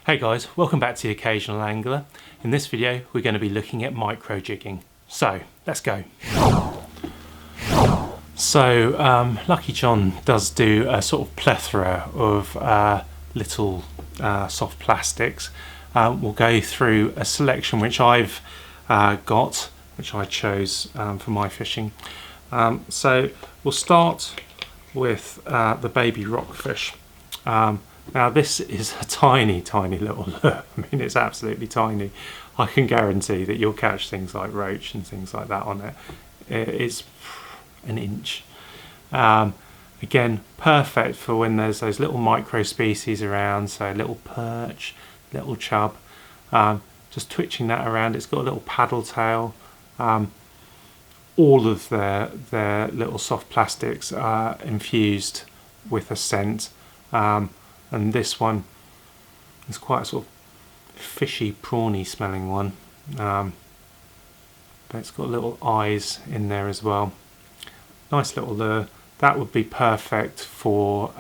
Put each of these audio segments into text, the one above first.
Hey guys, welcome back to The Occasional Angler. In this video we're going to be looking at microjigging. So let's go. So Lucky John does do a sort of plethora of little soft plastics. We'll go through a selection which I've got, which I chose for my fishing. So we'll start with the baby rockfish. Now this is a tiny little lure. I mean, it's absolutely tiny. I can guarantee that you'll catch things like roach and things like that on it. It's an inch. Again, perfect for when there's those little micro species around, so little perch, little chub. Just twitching that around. It's got a little paddle tail. All of their little soft plastics are infused with a scent. And this one is quite a sort of fishy, prawny smelling one, but it's got little eyes in there as well. Nice little lure. That would be perfect for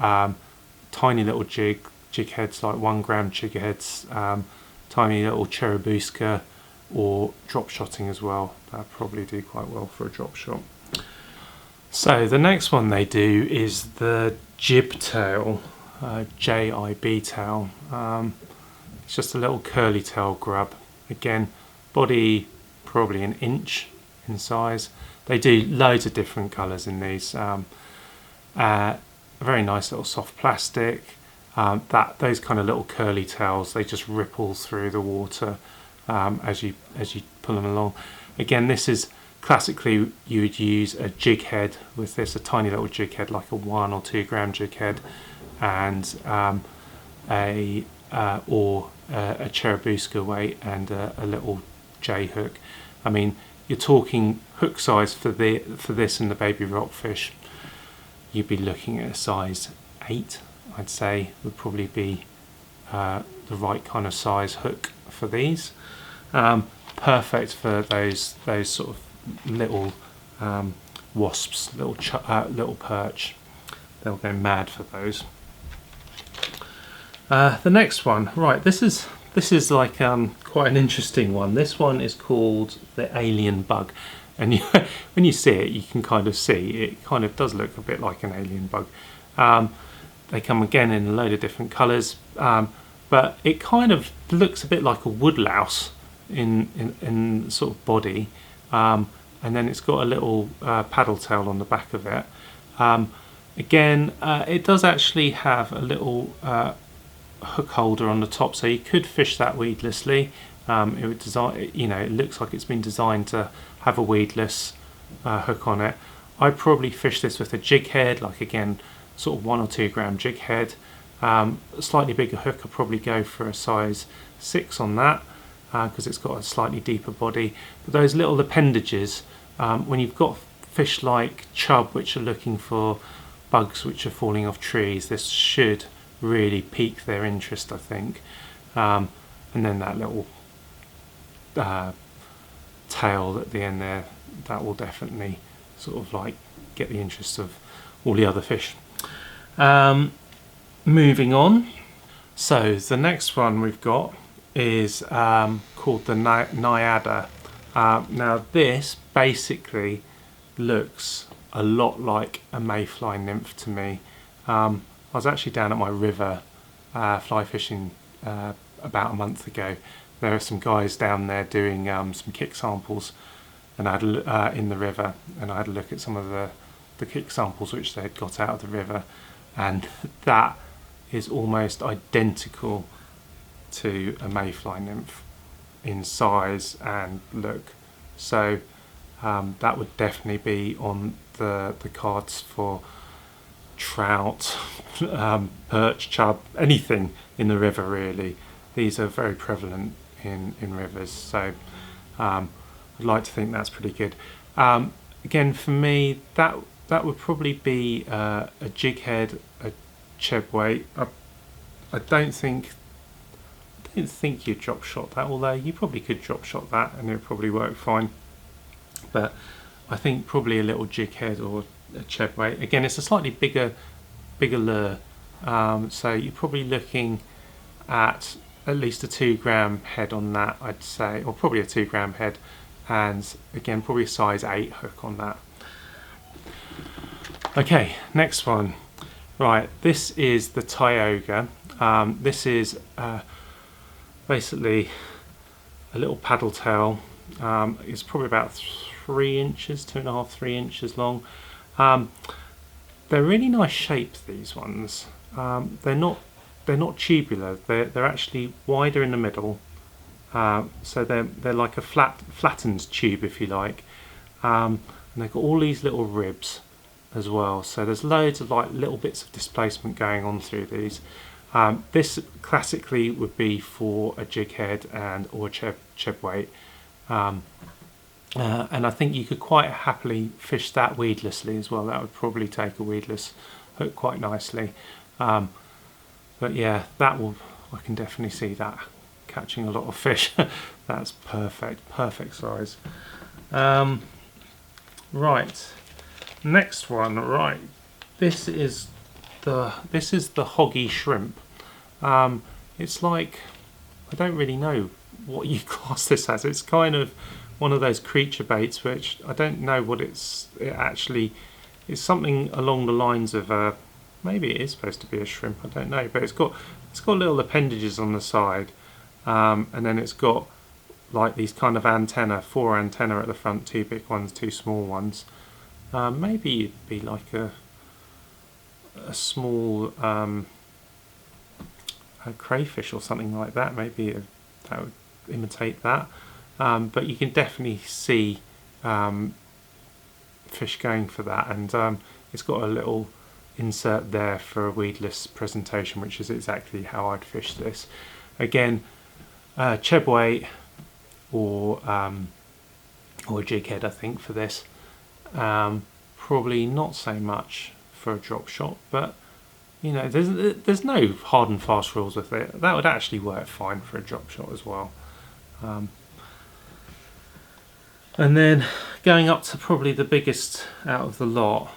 tiny little jig heads, like 1 gram jig heads, tiny little cherubusca, or drop shotting as well. That'd probably do quite well for a drop shot. So the next one they do is the jib tail. J.I.B tail. It's just a little curly tail grub. Again, body probably an inch in size. They do loads of different colours in these. A very nice little soft plastic. Those kind of little curly tails, they just ripple through the water as you pull them along. Again, this is classically you would use a jig head with this, a tiny little jig head, like a 1 or 2 gram jig head, and a cherubusca weight and a little J hook. I mean, you're talking hook size for this and the baby rockfish. You'd be looking at a size 8, I'd say, would probably be the right kind of size hook for these. Perfect for those sort of little wasps, little perch. They'll go mad for those. The next one, right? This is like quite an interesting one. This one is called the alien bug, and when you see it, you can kind of see it. Kind of does look a bit like an alien bug. They come again in a load of different colours, but it kind of looks a bit like a woodlouse in sort of body, and then it's got a little paddle tail on the back of it. Again, it does actually have a little hook holder on the top, so you could fish that weedlessly. It would design, it looks like it's been designed to have a weedless hook on it. I'd probably fish this with a jig head, like again, sort of 1 or 2 gram jig head. A slightly bigger hook, I'd probably go for a size 6 on that, because it's got a slightly deeper body. But those little appendages, when you've got fish like chub which are looking for bugs which are falling off trees, this should really pique their interest, I think. And then that little tail at the end there, that will definitely sort of like get the interest of all the other fish. Moving on, so the next one we've got is called the Nayada. Now this basically looks a lot like a mayfly nymph to me. I was actually down at my river fly fishing about a month ago. There are some guys down there doing some kick samples, and I had in the river, and I had a look at some of the kick samples which they had got out of the river, and that is almost identical to a mayfly nymph in size and look. So that would definitely be on the cards for trout, perch, chub, anything in the river really. These are very prevalent in rivers, so I'd like to think that's pretty good. Again, for me, that would probably be a jig head, a cheb weight. I don't think you'd drop shot that, although you probably could drop shot that and it would probably work fine. But I think probably a little jig head or a cheb weight. Again, it's a slightly bigger lure, so you're probably looking at at least a 2 gram head on that, I'd say, or probably a 2 gram head, and again probably a size 8 hook on that. Okay, next one. Right, this is the TIOGA. This is basically a little paddle tail. It's probably about 3 inches, 2.5, 3 inches long. They're really nice shapes, these ones. They're not tubular. They're actually wider in the middle. So they're like a flattened tube, if you like. And they've got all these little ribs as well. So there's loads of like little bits of displacement going on through these. This classically would be for a jig head or cheb weight. And I think you could quite happily fish that weedlessly as well. That would probably take a weedless hook quite nicely. But yeah, I can definitely see that catching a lot of fish. That's perfect size. Right, next one. Right, this is the Hoggy shrimp. It's like, I don't really know what you class this as. It's kind of one of those creature baits, which I don't know what it actually is. Something along the lines of maybe it is supposed to be a shrimp, I don't know, but it's got little appendages on the side, and then it's got like these kind of four antenna at the front, 2 big ones, 2 small ones. Maybe it'd be like a small a crayfish or something like that. Maybe that would imitate that. But you can definitely see fish going for that, and it's got a little insert there for a weedless presentation, which is exactly how I'd fish this. Again, cheb weight or a jig head, I think, for this. Probably not so much for a drop shot, but you know, there's no hard and fast rules with it. That would actually work fine for a drop shot as well. And then going up to probably the biggest out of the lot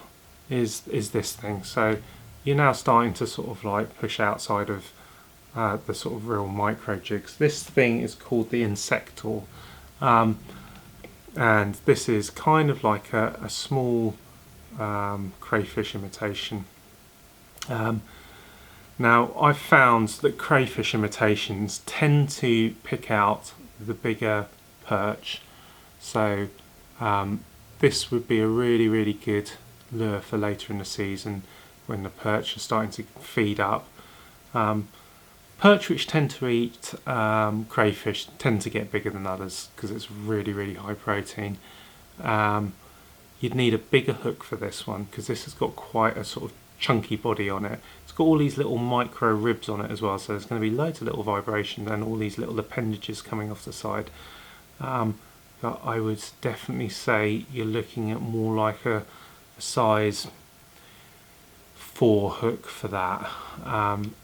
is this thing. So you're now starting to sort of like push outside of the sort of real micro jigs. This thing is called the INSECTOR, and this is kind of like a small crayfish imitation. Now I've found that crayfish imitations tend to pick out the bigger perch, so this would be a really good lure for later in the season when the perch are starting to feed up. Perch which tend to eat crayfish tend to get bigger than others because it's really high protein. You'd need a bigger hook for this one because this has got quite a sort of chunky body on it. It's got all these little micro ribs on it as well, so there's going to be loads of little vibration and all these little appendages coming off the side. But I would definitely say you're looking at more like a size 4 hook for that,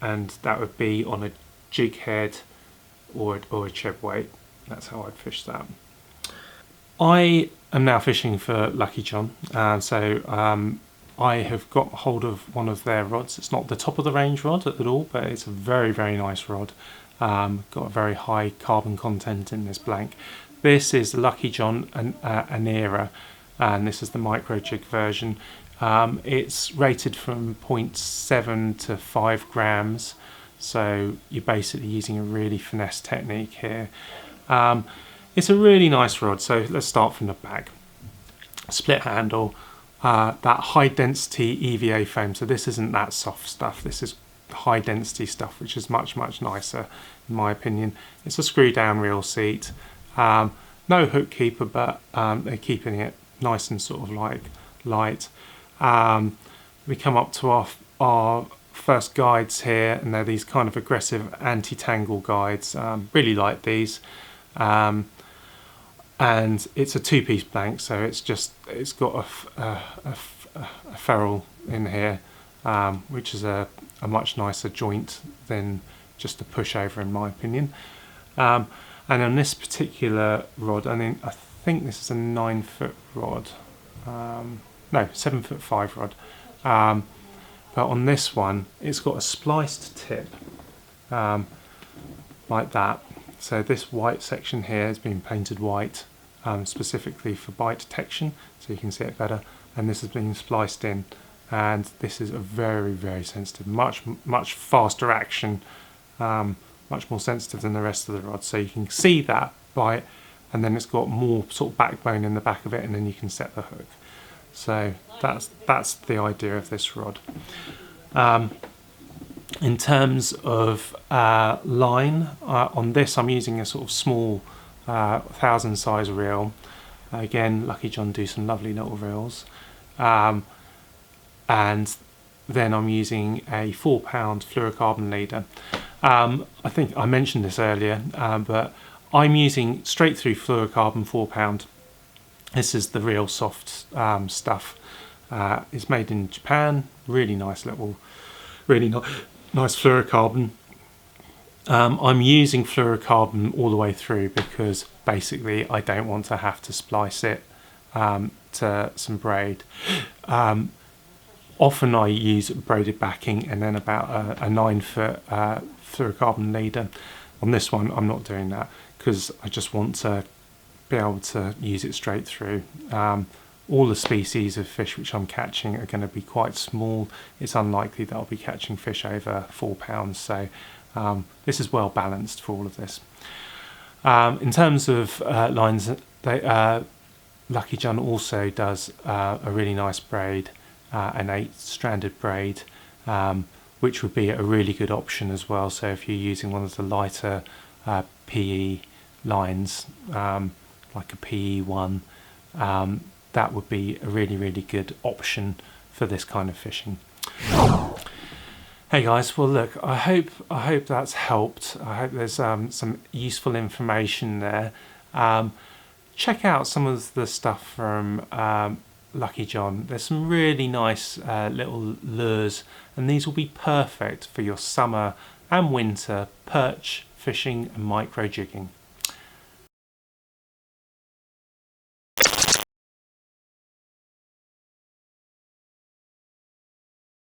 and that would be on a jig head or a cheb weight. That's how I'd fish that. I am now fishing for Lucky John, so I have got hold of one of their rods. It's not the top of the range rod at all, but it's a very nice rod. Got a very high carbon content in this blank. This is the Lucky John Anera, and this is the micro jig version. It's rated from 0.7 to 5 grams, so you're basically using a really finesse technique here. It's a really nice rod, so let's start from the back. Split handle, that high density EVA foam, so this isn't that soft stuff, this is high density stuff, which is much nicer in my opinion. It's a screw down reel seat, no hook keeper, but they're keeping it nice and sort of like light. We come up to our first guides here, and they're these kind of aggressive anti-tangle guides. Really like these, and it's a 2-piece blank, so it's got a ferrule in here, which is a much nicer joint than just a pushover in my opinion. And on this particular rod, I think this is a 9-foot rod. No, 7'5" rod. But on this one, it's got a spliced tip, like that. So this white section here has been painted white specifically for bite detection, so you can see it better, and this has been spliced in, and this is a very, very sensitive, much faster action, much more sensitive than the rest of the rod, so you can see that bite, and then it's got more sort of backbone in the back of it, and then you can set the hook. So that's the idea of this rod. In terms of line, on this I'm using a sort of small 1000 size reel. Again, Lucky John do some lovely little reels. And then I'm using a 4-pound fluorocarbon leader. I think I mentioned this earlier, but I'm using straight through fluorocarbon 4-pound. This is the real soft stuff. It's made in Japan. Really nice little, nice fluorocarbon. I'm using fluorocarbon all the way through because basically I don't want to have to splice it to some braid. Often I use braided backing and then about a 9-foot fluorocarbon leader. On this one I'm not doing that because I just want to be able to use it straight through. All the species of fish which I'm catching are going to be quite small. It's unlikely that I'll be catching fish over 4 pounds, so this is well balanced for all of this. In terms of lines, Lucky John also does a really nice braid, an 8-stranded braid, which would be a really good option as well. So if you're using one of the lighter PE lines, like a PE1, that would be a really good option for this kind of fishing. Hey guys, well look, I hope that's helped. I hope there's some useful information there. Check out some of the stuff from Lucky John. There's some really nice little lures, and these will be perfect for your summer and winter perch fishing and micro jigging.